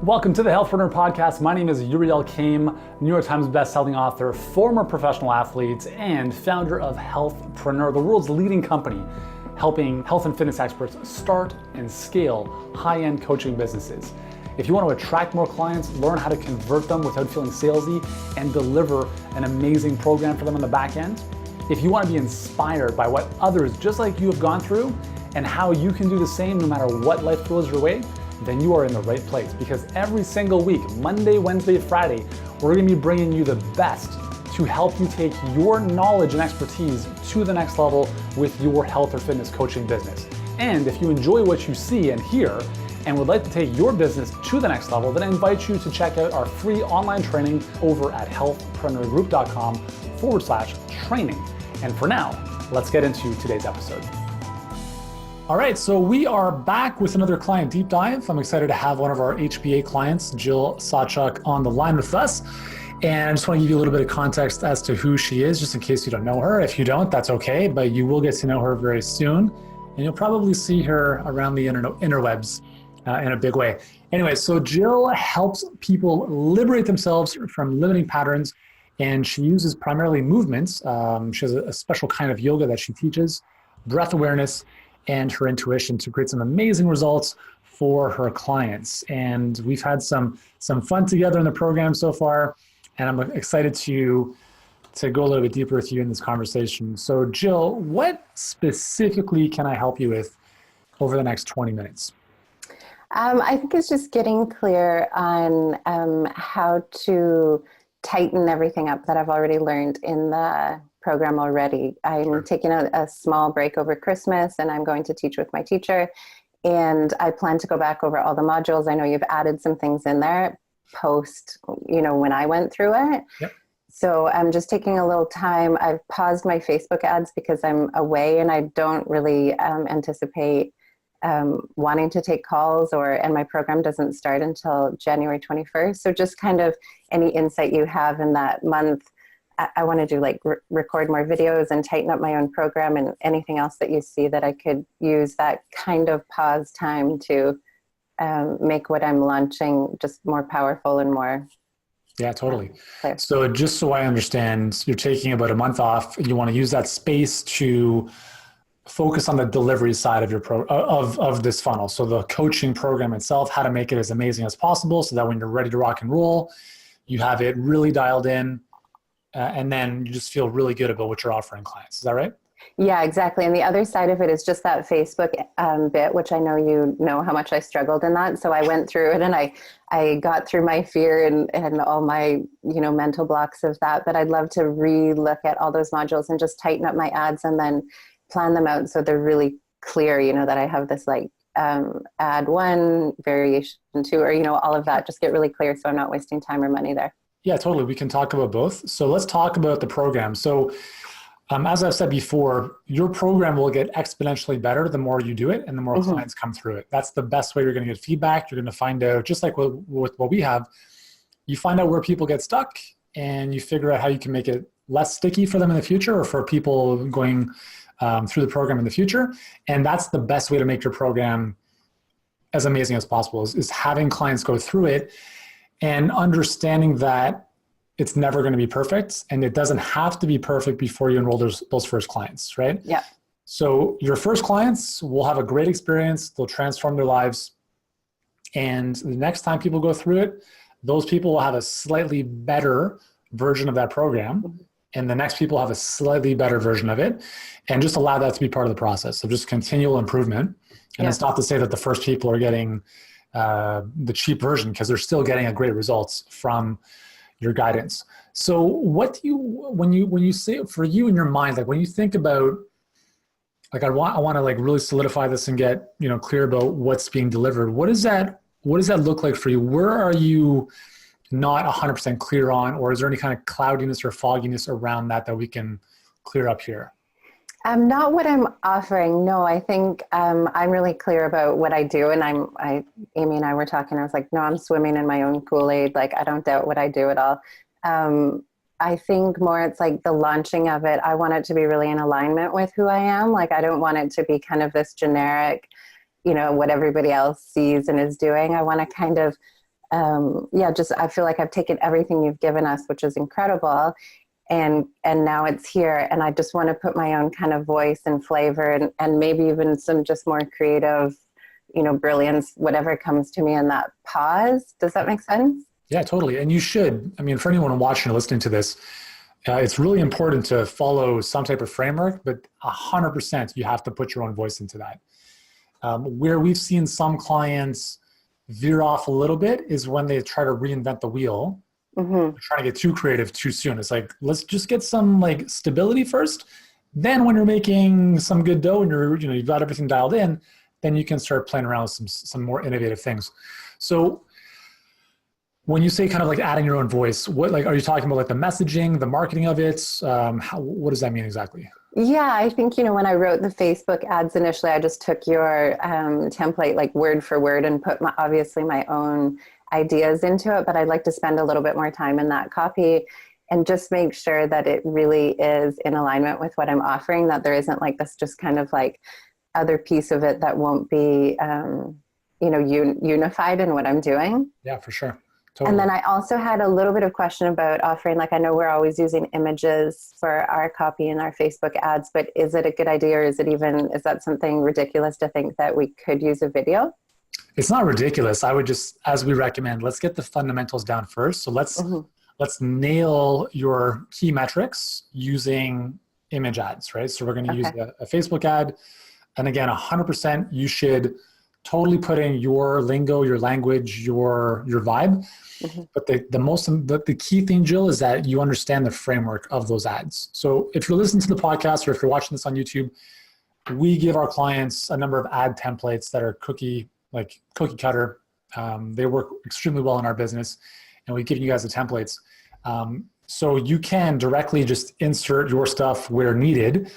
Welcome to the Healthpreneur podcast. My name is Uriel Kame, New York Times bestselling author, former professional athlete, and founder of Healthpreneur, the world's leading company helping health and fitness experts start and scale high-end coaching businesses. If you want to attract more clients, learn how to convert them without feeling salesy, and deliver an amazing program for them on the back end, if you want to be inspired by what others just like you have gone through and how you can do the same no matter what life throws your way, then you are in the right place, because every single week, Monday, Wednesday, Friday, we're going to be bringing you the best to help you take your knowledge and expertise to the next level with your health or fitness coaching business. And if you enjoy what you see and hear and would like to take your business to the next level, then I invite you to check out our free online training over at healthpreneurgroup.com/training. And for now, let's get into today's episode. All right, so we are back with another client deep dive. I'm excited to have one of our HBA clients, Jill Sawchuk, on the line with us. And I just want to give you a little bit of context as to who she is, just in case you don't know her. If you don't, that's okay, but you will get to know her very soon. And you'll probably see her around the interwebs in a big way. Anyway, so Jill helps people liberate themselves from limiting patterns, and she uses primarily movements. She has a special kind of yoga that she teaches, breath awareness, and her intuition to create some amazing results for her clients. And we've had some fun together in the program so far, and I'm excited to go a little bit deeper with you in this conversation. So Jill, what specifically can I help you with over the next 20 minutes? I think it's just getting clear on how to tighten everything up that I've already learned in the program already. I'm taking a small break over Christmas, and I'm going to teach with my teacher, and I plan to go back over all the modules. I know you've added some things in there post, when I went through it. Yep. So I'm just taking a little time. I've paused my Facebook ads because I'm away, and I don't really anticipate wanting to take calls, and my program doesn't start until January 21st. So just kind of any insight you have in that month. I want to do record more videos and tighten up my own program, and anything else that you see that I could use that kind of pause time to make what I'm launching just more powerful and more. Yeah, totally. Clear. So just so I understand, you're taking about a month off. You want to use that space to focus on the delivery side of your of this funnel. So the coaching program itself, how to make it as amazing as possible so that when you're ready to rock and roll, you have it really dialed in. And then you just feel really good about what you're offering clients. Is that right? Yeah, exactly. And the other side of it is just that Facebook bit, which I know you know how much I struggled in that. So I went through it, and I got through my fear and all my mental blocks of that. But I'd love to re-look at all those modules and just tighten up my ads and then plan them out so they're really clear, that I have this ad 1, variation 2, or all of that. Just get really clear so I'm not wasting time or money there. Yeah, totally. We can talk about both. So let's talk about the program. So as I've said before, your program will get exponentially better the more you do it and the more clients come through it. That's the best way you're going to get feedback. You're going to find out, just like with what we have, you find out where people get stuck and you figure out how you can make it less sticky for them in the future, or for people going through the program in the future. And that's the best way to make your program as amazing as possible, is having clients go through it and understanding that it's never going to be perfect, and it doesn't have to be perfect before you enroll those first clients, right? Yeah. So your first clients will have a great experience. They'll transform their lives. And the next time people go through it, those people will have a slightly better version of that program. And the next people have a slightly better version of it, and just allow that to be part of the process. So just continual improvement. And it's not to say that the first people are getting the cheap version, because they're still getting a great results from your guidance. So what do you, when you say, for you in your mind, when you think about, I want to really solidify this and get, clear about what's being delivered. What does that look like for you? Where are you not 100% clear on, or is there any kind of cloudiness or fogginess around that we can clear up here? Not what I'm offering. No, I think I'm really clear about what I do. And Amy and I were talking, I was like, no, I'm swimming in my own Kool-Aid. I don't doubt what I do at all. I think more it's the launching of it. I want it to be really in alignment with who I am. I don't want it to be kind of this generic, what everybody else sees and is doing. I want to kind of yeah, just I feel like I've taken everything you've given us, which is incredible, and now it's here, and I just want to put my own kind of voice and flavor, and maybe even some just more creative, brilliance, whatever comes to me in that pause. Does that make sense? Yeah, totally. And you should. I mean, for anyone watching or listening to this, it's really important to follow some type of framework, but 100% you have to put your own voice into that. Where we've seen some clients veer off a little bit is when they try to reinvent the wheel. They're trying to get too creative too soon. It's like, let's just get some like stability first. Then when you're making some good dough and you've got everything dialed in, then you can start playing around with some more innovative things. So when you say kind of like adding your own voice, what, like, are you talking about like the messaging, the marketing of it? What does that mean exactly? Yeah, I think, when I wrote the Facebook ads initially, I just took your template like word for word and put obviously my own ideas into it, but I'd like to spend a little bit more time in that copy and just make sure that it really is in alignment with what I'm offering, that there isn't like this just kind of like other piece of it that won't be, unified in what I'm doing. Yeah, for sure. Totally. And then I also had a little bit of question about offering, like I know we're always using images for our copy and our Facebook ads, but is it a good idea, or is that something ridiculous to think that we could use a video? It's not ridiculous. I would just, as we recommend, let's get the fundamentals down first. So let's nail your key metrics using image ads, right? So we're going to use a Facebook ad. And again, 100%, you should totally put in your lingo, your language, your vibe. But the key thing, Jill, is that you understand the framework of those ads. So if you're listening to the podcast or if you're watching this on YouTube, we give our clients a number of ad templates that are cookie cutter. They work extremely well in our business, and we give you guys the templates. So you can directly just insert your stuff where needed.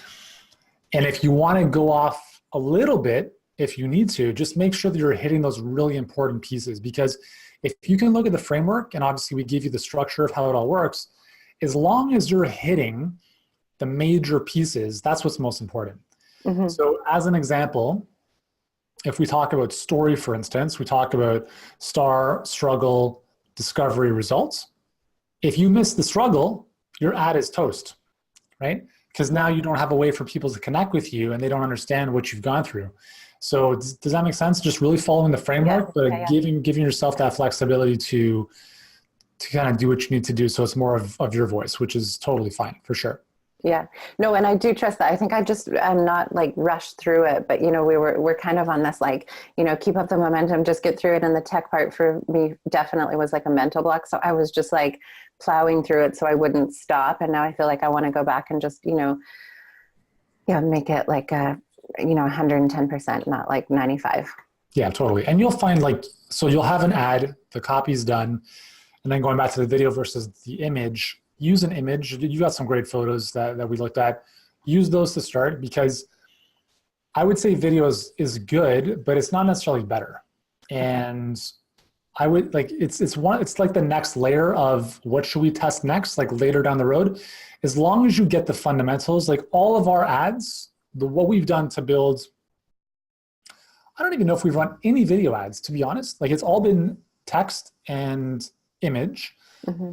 And if you want to go off a little bit, if you need to, just make sure that you're hitting those really important pieces, because if you can look at the framework, and obviously we give you the structure of how it all works, as long as you're hitting the major pieces, that's what's most important. So as an example, if we talk about story, for instance, we talk about star, struggle, discovery, results. If you miss the struggle, your ad is toast, right? Because now you don't have a way for people to connect with you and they don't understand what you've gone through. So does that make sense? Just really following the framework, but giving yourself that flexibility to kind of do what you need to do. So it's more of your voice, which is totally fine for sure. Yeah, no, and I do trust that. I think I'm not like rushed through it, but we're kind of on this like, keep up the momentum, just get through it. And the tech part for me definitely was like a mental block. So I was just like plowing through it so I wouldn't stop. And now I feel like I want to go back and just, make it like 110%, not like 95. Yeah, totally. And you'll find so you'll have an ad, the copy's done, and then going back to the video versus the image, use an image. You got some great photos that we looked at. Use those to start, because I would say video is good, but it's not necessarily better. And I would it's like the next layer of what should we test next, like later down the road. As long as you get the fundamentals, like all of our ads, what we've done to build, I don't even know if we've run any video ads, to be honest. Like it's all been text and image,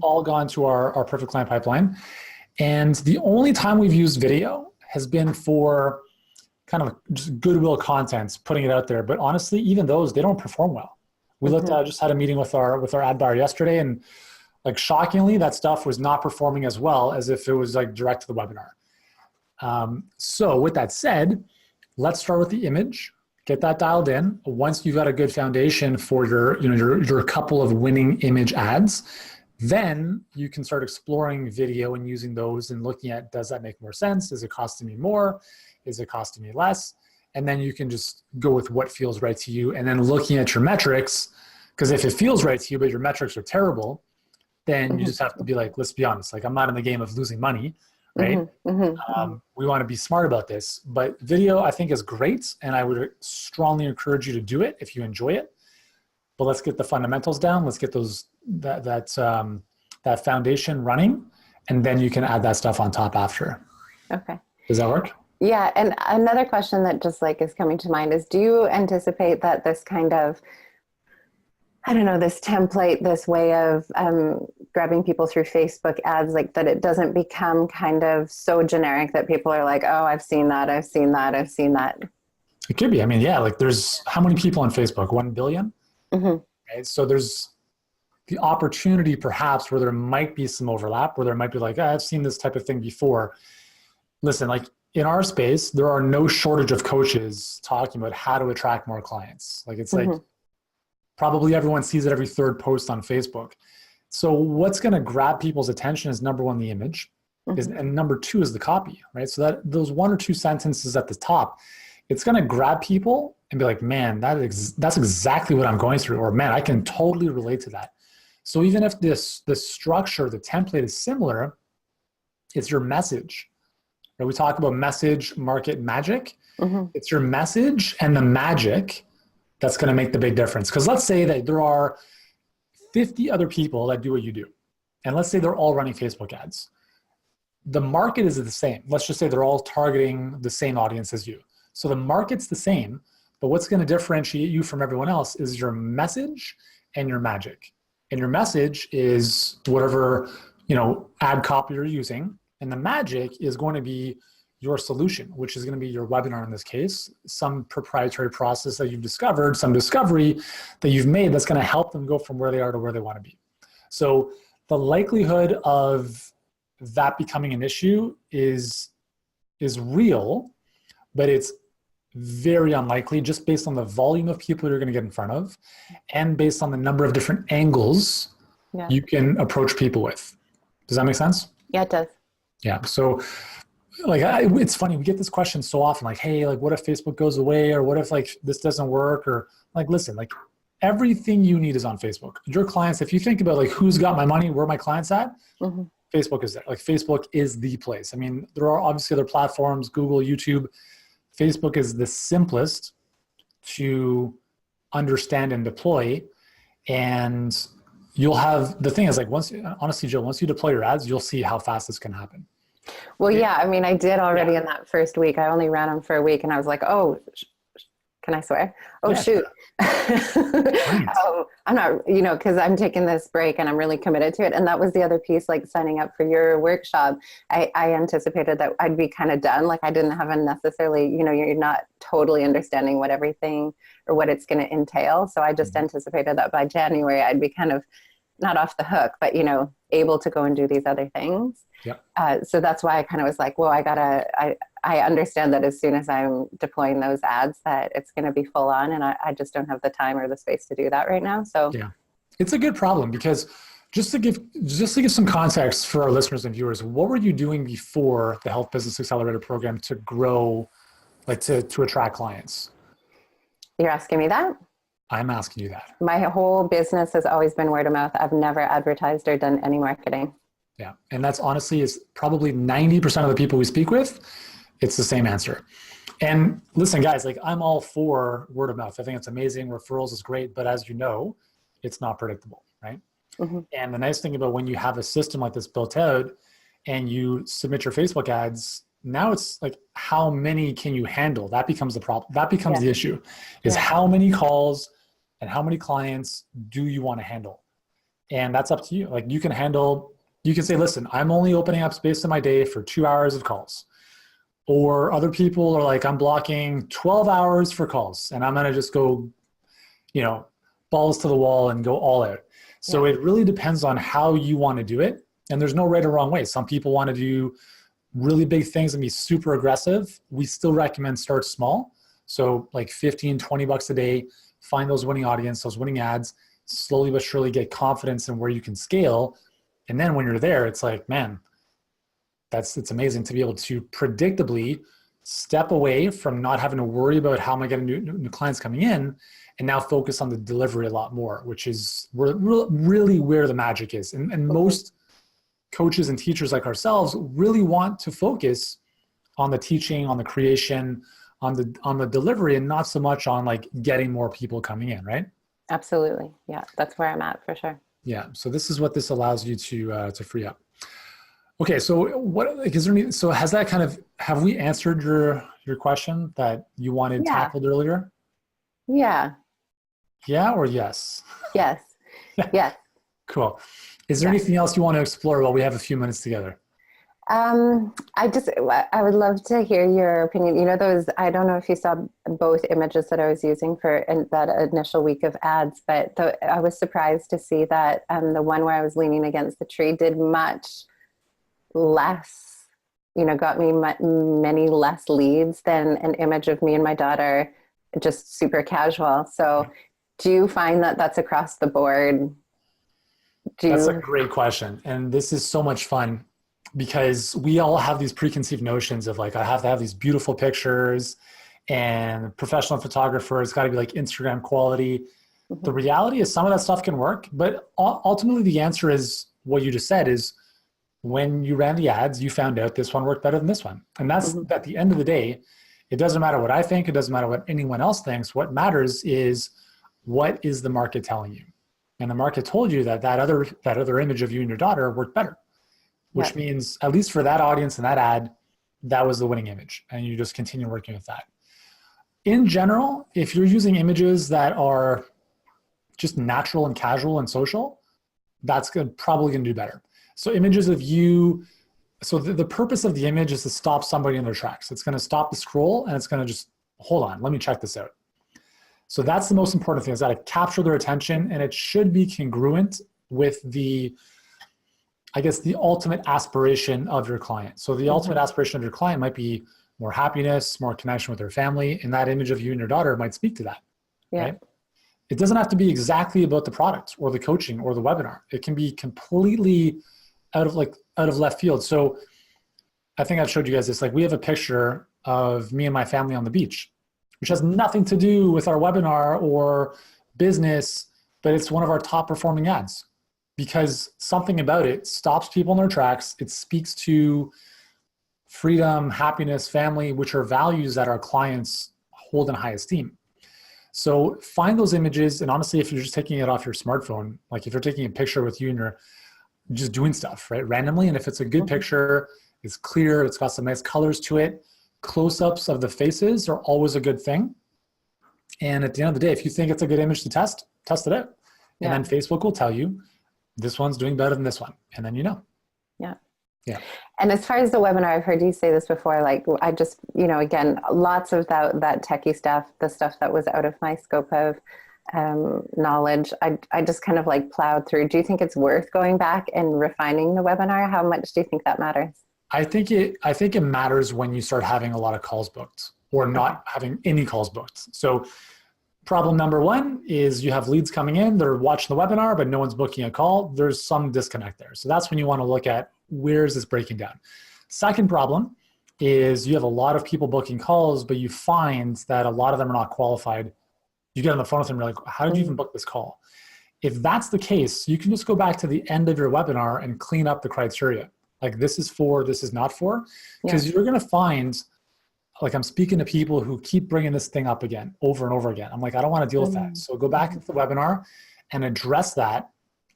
all gone to our perfect client pipeline. And the only time we've used video has been for kind of just goodwill content, putting it out there. But honestly, even those, they don't perform well. We just had a meeting with our ad buyer yesterday, and like shockingly, that stuff was not performing as well as if it was like direct to the webinar. So with that said, let's start with the image, get that dialed in. Once you've got a good foundation for your couple of winning image ads, then you can start exploring video and using those and looking at, does that make more sense? Is it costing me more? Is it costing me less? And then you can just go with what feels right to you. And then looking at your metrics, because if it feels right to you, but your metrics are terrible, then you just have to be like, let's be honest, like I'm not in the game of losing money, right? We want to be smart about this. But video, I think, is great. And I would strongly encourage you to do it if you enjoy it. But let's get the fundamentals down. Let's get that foundation running, and then you can add that stuff on top after. Okay. Does that work? Yeah. And another question that just like is coming to mind is, do you anticipate that this kind of I don't know, this template, this way of grabbing people through Facebook ads, like that it doesn't become kind of so generic that people are like, oh, I've seen that, I've seen that, I've seen that. It could be. I mean, yeah, like there's how many people on Facebook? 1 billion? Mm-hmm. Right? So there's the opportunity perhaps where there might be some overlap, where there might be like, I've seen this type of thing before. Listen, like in our space, there are no shortage of coaches talking about how to attract more clients. Like it's like probably everyone sees it every third post on Facebook. So what's going to grab people's attention is number one, the image, and number two is the copy, right? So that those 1 or 2 sentences at the top, it's going to grab people and be like, man, that's exactly what I'm going through, or man, I can totally relate to that. So even if the structure, the template is similar, it's your message. Right? We talk about message, market, magic. It's your message and the magic that's going to make the big difference. Because let's say that there are 50 other people that do what you do. And let's say they're all running Facebook ads. The market is the same. Let's just say they're all targeting the same audience as you. So the market's the same, but what's going to differentiate you from everyone else is your message and your magic. And your message is whatever, ad copy you're using. And the magic is going to be your solution, which is going to be your webinar in this case, some proprietary process that you've discovered, some discovery that you've made that's going to help them go from where they are to where they want to be. So the likelihood of that becoming an issue is real, but it's very unlikely just based on the volume of people you're going to get in front of and based on the number of different angles you can approach people with. Does that make sense? Yeah, it does. Yeah. So like, it's funny. We get this question so often, like, hey, like what if Facebook goes away, or what if like this doesn't work, or like, listen, like everything you need is on Facebook. Your clients, if you think about like who's got my money, where my clients at, Facebook is there. Like Facebook is the place. I mean, there are obviously other platforms, Google, YouTube. Facebook is the simplest to understand and deploy. And you'll have, the thing is like honestly, Jill, once you deploy your ads, you'll see how fast this can happen. Well, yeah, I mean, I did already in that first week. I only ran them for a week and I was like, oh, can I swear? Oh, yeah, shoot. I'm not, because I'm taking this break and I'm really committed to it. And that was the other piece, like signing up for your workshop. I anticipated that I'd be kind of done. Like I didn't have unnecessarily, you're not totally understanding what everything or what it's going to entail. So I just anticipated that by January, I'd be kind of not off the hook, but, able to go and do these other things. Yep. So that's why I kind of was like, well, I understand that as soon as I'm deploying those ads that it's going to be full on, and I just don't have the time or the space to do that right now. So yeah, it's a good problem because just to give some context for our listeners and viewers, what were you doing before the Health Business Accelerator program to grow, like to attract clients? You're asking me that? I'm asking you that. My whole business has always been word of mouth. I've never advertised or done any marketing. Yeah. And that's honestly is probably 90% of the people we speak with, it's the same answer. And listen, guys, like I'm all for word of mouth. I think it's amazing. Referrals is great, but as you know, it's not predictable, right? And the nice thing about when you have a system like this built out and you submit your Facebook ads, now it's like, how many can you handle? That becomes the problem. That becomes the issue is how many calls and how many clients do you want to handle? And that's up to you. Like you can say, listen, I'm only opening up space in my day for 2 hours of calls. Or other people are like, I'm blocking 12 hours for calls and I'm going to just go, balls to the wall and go all out. So it really depends on how you want to do it. And there's no right or wrong way. Some people want to do really big things and be super aggressive. We still recommend start small. So like 15, 20 bucks a day, find those winning audience, those winning ads, slowly but surely get confidence in where you can scale. And then when you're there, it's like, man, it's amazing to be able to predictably step away from not having to worry about how am I getting new clients coming in and now focus on the delivery a lot more, which is really where the magic is. And most coaches and teachers like ourselves really want to focus on the teaching, on the creation, on the delivery, and not so much on like getting more people coming in, right? Absolutely. Yeah, that's where I'm at for sure. Yeah. So this is what this allows you to free up. Okay. So what, like, is there any, so has that have we answered your question that you wanted tackled earlier? Yeah. Yeah or yes? Yes. Yes. Cool. Is there Yeah. anything else you want to explore while we have a few minutes together? I would love to hear your opinion. You know, those, I don't know if you saw both images that I was using for that initial week of ads, but I was surprised to see that the one where I was leaning against the tree did much less, got me many less leads than an image of me and my daughter, just super casual. So do you find that that's across the board? That's a great question. And this is so much fun because we all have these preconceived notions of like, I have to have these beautiful pictures and professional photographer. It's got to be like Instagram quality. The reality is some of that stuff can work, but ultimately the answer is what you just said is when you ran the ads, you found out this one worked better than this one. And that's at the end of the day, it doesn't matter what I think. It doesn't matter what anyone else thinks. What matters is what is the market telling you? And the market told you that other image of you and your daughter worked better, which means at least for that audience and that ad, that was the winning image. And you just continue working with that. In general, if you're using images that are just natural and casual and social, that's probably going to do better. So images of you, so the purpose of the image is to stop somebody in their tracks. It's going to stop the scroll and it's going to just, hold on, let me check this out. So that's the most important thing, is that it capture their attention, and it should be congruent with the, I guess, the ultimate aspiration of your client. So the ultimate aspiration of your client might be more happiness, more connection with their family, and that image of you and your daughter might speak to that. Right? It doesn't have to be exactly about the product or the coaching or the webinar. It can be completely out of left field. So I think I've showed you guys this. Like, we have a picture of me and my family on the beach, which has nothing to do with our webinar or business, but it's one of our top performing ads because something about it stops people in their tracks. It speaks to freedom, happiness, family, which are values that our clients hold in high esteem. So find those images. And honestly, if you're just taking it off your smartphone, like if you're taking a picture with you and you're just doing stuff, right, randomly, and if it's a good picture, it's clear, it's got some nice colors to it, close-ups of the faces are always a good thing. And at the end of the day, if you think it's a good image to test it out. And then Facebook will tell you, this one's doing better than this one. And then you know. Yeah. And as far as the webinar, I've heard you say this before, like I just, again, lots of that techie stuff, the stuff that was out of my scope of knowledge, I just kind of like plowed through. Do you think it's worth going back and refining the webinar? How much do you think that matters? I think it matters when you start having a lot of calls booked or not having any calls booked. So problem number one is you have leads coming in, they're watching the webinar, but no one's booking a call. There's some disconnect there. So that's when you want to look at, where is this breaking down? Second problem is you have a lot of people booking calls, but you find that a lot of them are not qualified. You get on the phone with them, you're like, how did you even book this call? If that's the case, you can just go back to the end of your webinar and clean up the criteria. Like, this is for, this is not for, because you're going to find, like, I'm speaking to people who keep bringing this thing up again, over and over again. I'm like, I don't want to deal with that. So go back into the webinar and address that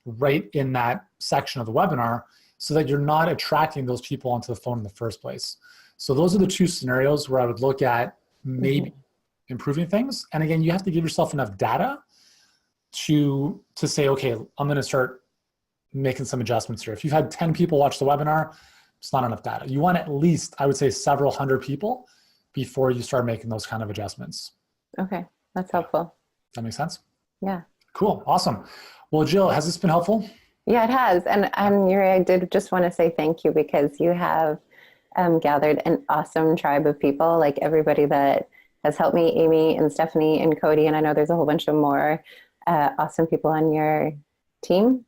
right in that section of the webinar so that you're not attracting those people onto the phone in the first place. So those are the two scenarios where I would look at maybe improving things. And again, you have to give yourself enough data to say, okay, I'm going to start making some adjustments here. If you've had 10 people watch the webinar, it's not enough data. You want at least, I would say, several hundred people before you start making those kind of adjustments. Okay, that's helpful. Does that make sense? Yeah. Cool, awesome. Well, Jill, has this been helpful? Yeah, it has. And Yuri, I did just want to say thank you, because you have gathered an awesome tribe of people, like everybody that has helped me, Amy and Stephanie and Cody, and I know there's a whole bunch of more awesome people on your team.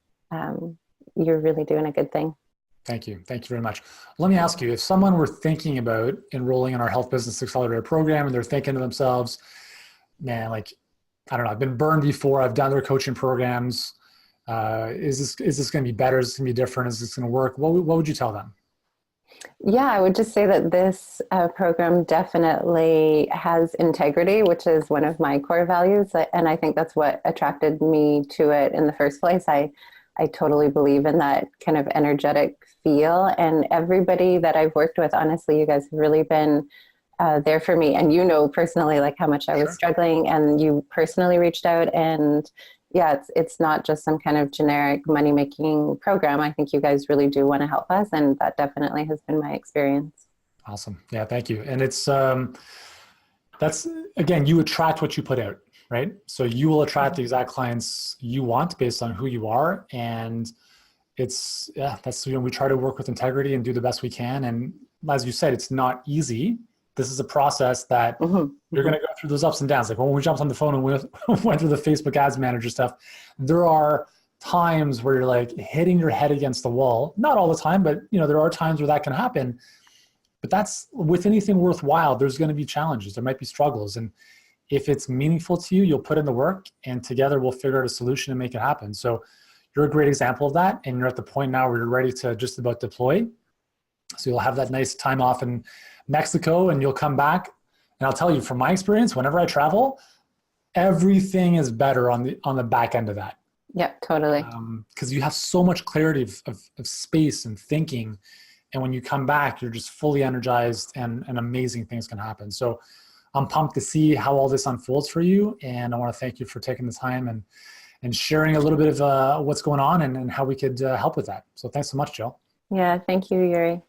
You're really doing a good thing. Thank you. Thank you very much. Let me ask you, if someone were thinking about enrolling in our Health Business Accelerator program and they're thinking to themselves, man, like, I don't know, I've been burned before, I've done their coaching programs. Is this going to be better? Is this going to be different? Is this going to work? What would you tell them? Yeah, I would just say that this program definitely has integrity, which is one of my core values. And I think that's what attracted me to it in the first place. I totally believe in that kind of energetic feel. And everybody that I've worked with, honestly, you guys have really been there for me. And you know personally, like how much I was struggling, and you personally reached out. And yeah, it's not just some kind of generic money making program. I think you guys really do want to help us, and that definitely has been my experience. Awesome. Yeah, thank you. And it's that's, again, you attract what you put out, right? So you will attract the exact clients you want based on who you are. And it's, yeah, that's, we try to work with integrity and do the best we can. And as you said, it's not easy. This is a process that you're going to go through those ups and downs. Like when we jumped on the phone and we went through the Facebook ads manager stuff, there are times where you're like hitting your head against the wall. Not all the time, but there are times where that can happen. But that's, with anything worthwhile, there's going to be challenges. There might be struggles. And if it's meaningful to you, you'll put in the work, and together we'll figure out a solution and make it happen. So you're a great example of that. And you're at the point now where you're ready to just about deploy. So you'll have that nice time off in Mexico, and you'll come back. And I'll tell you, from my experience, whenever I travel, everything is better on the back end of that. Yeah, totally. Because you have so much clarity of space and thinking. And when you come back, you're just fully energized, and amazing things can happen. So I'm pumped to see how all this unfolds for you. And I want to thank you for taking the time and sharing a little bit of what's going on and how we could help with that. So thanks so much, Jill. Yeah, thank you, Yuri.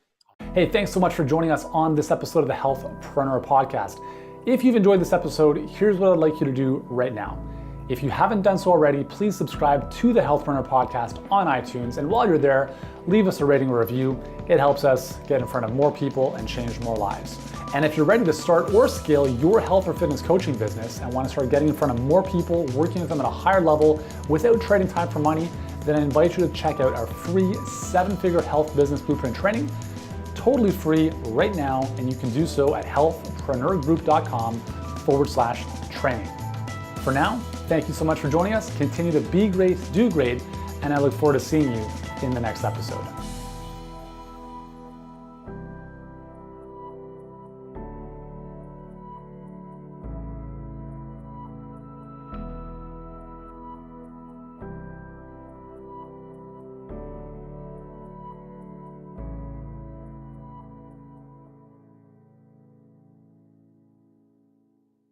Hey, thanks so much for joining us on this episode of the Healthpreneur podcast. If you've enjoyed this episode, here's what I'd like you to do right now. If you haven't done so already, please subscribe to the Healthpreneur podcast on iTunes. And while you're there, leave us a rating or review. It helps us get in front of more people and change more lives. And if you're ready to start or scale your health or fitness coaching business and want to start getting in front of more people, working with them at a higher level without trading time for money, then I invite you to check out our free 7-figure health business blueprint training, totally free right now. And you can do so at healthpreneurgroup.com/training. For now, thank you so much for joining us. Continue to be great, do great, and I look forward to seeing you in the next episode.